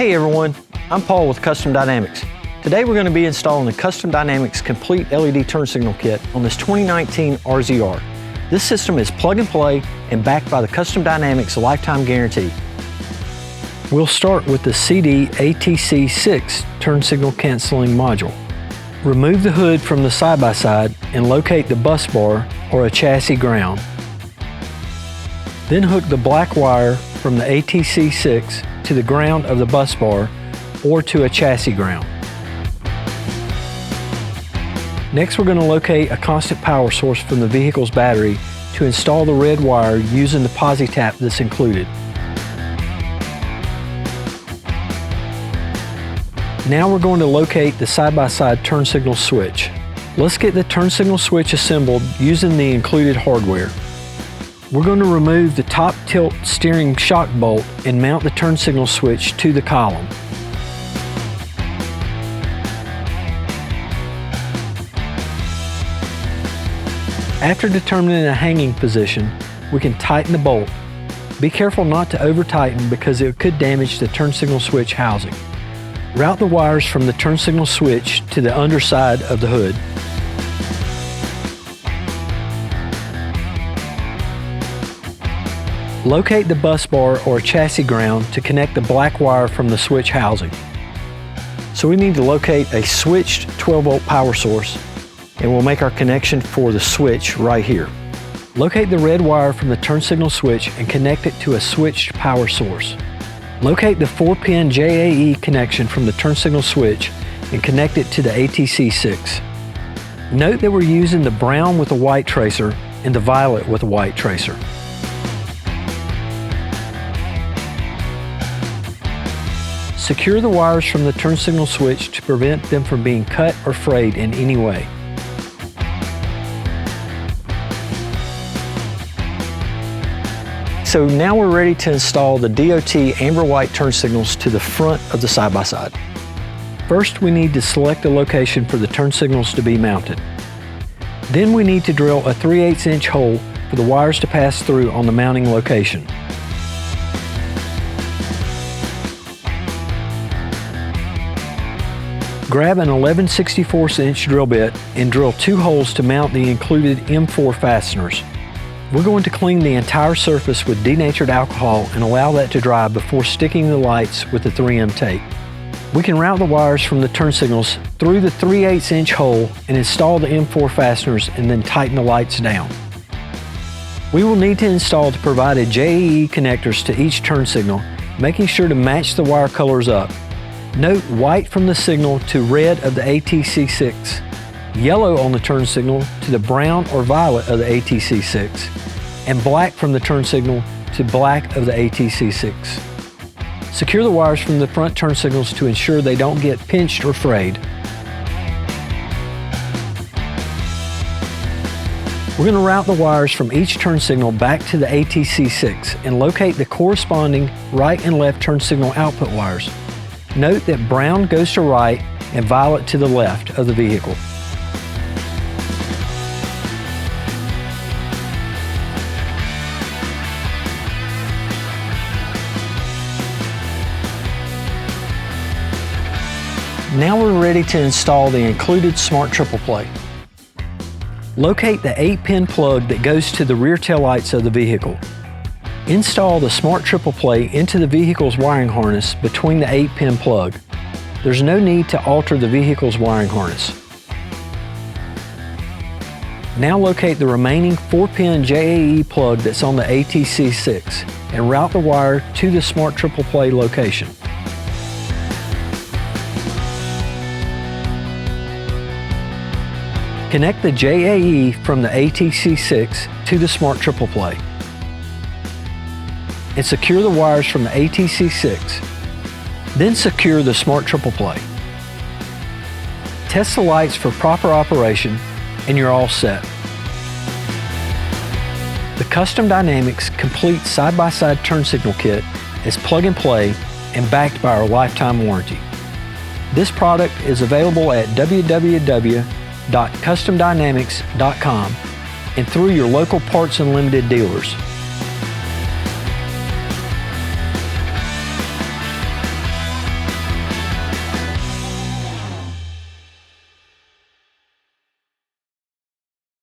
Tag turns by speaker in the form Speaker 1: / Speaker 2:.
Speaker 1: Hey everyone, I'm Paul with Custom Dynamics. Today we're going to be installing the Custom Dynamics Complete LED Turn Signal Kit on this 2019 RZR. This system is plug and play and backed by the Custom Dynamics Lifetime Guarantee. We'll start with the CD ATC6 Turn Signal Canceling Module. Remove the hood from the side-by-side and locate the bus bar or a chassis ground. Then hook the black wire from the ATC6 to the ground of the bus bar or to a chassis ground. Next, we're going to locate a constant power source from the vehicle's battery to install the red wire using the posi tap that's included. Now we're going to locate the side-by-side turn signal switch. Let's get the turn signal switch assembled using the included hardware. We're going to remove the top tilt steering shock bolt and mount the turn signal switch to the column. After determining a hanging position, we can tighten the bolt. Be careful not to over-tighten because it could damage the turn signal switch housing. Route the wires from the turn signal switch to the underside of the hood. Locate the bus bar or chassis ground to connect the black wire from the switch housing. So we need to locate a switched 12-volt power source, and we'll make our connection for the switch right here. Locate the red wire from the turn signal switch and connect it to a switched power source. Locate the 4-pin JAE connection from the turn signal switch and connect it to the ATC6. Note that we're using the brown with a white tracer and the violet with a white tracer. Secure the wires from the turn signal switch to prevent them from being cut or frayed in any way. So now we're ready to install the DOT amber white turn signals to the front of the side-by-side. First, we need to select a location for the turn signals to be mounted. Then we need to drill a 3/8 inch hole for the wires to pass through on the mounting location. Grab an 11/64 inch drill bit and drill 2 holes to mount the included M4 fasteners. We're going to clean the entire surface with denatured alcohol and allow that to dry before sticking the lights with the 3M tape. We can route the wires from the turn signals through the 3/8 inch hole and install the M4 fasteners and then tighten the lights down. We will need to install the provided JAE connectors to each turn signal, making sure to match the wire colors up. Note white from the signal to red of the ATC6, yellow on the turn signal to the brown or violet of the ATC6, and black from the turn signal to black of the ATC6. Secure the wires from the front turn signals to ensure they don't get pinched or frayed. We're going to route the wires from each turn signal back to the ATC6 and locate the corresponding right and left turn signal output wires. Note that brown goes to right and violet to the left of the vehicle. Now we're ready to install the included smart triple play. Locate the 8-pin plug that goes to the rear taillights of the vehicle. Install the smart triple play into the vehicle's wiring harness between the 8-pin plug. There's no need to alter the vehicle's wiring harness. Now locate the remaining 4-pin JAE plug that's on the ATC6 and route the wire to the smart triple play location. Connect the JAE from the ATC6 to the smart triple play and secure the wires from the ATC6. Then secure the smart triple play. Test the lights for proper operation and you're all set. The Custom Dynamics Complete Side-by-Side Turn Signal Kit is plug and play and backed by our lifetime warranty. This product is available at www.customdynamics.com and through your local Parts Unlimited dealers.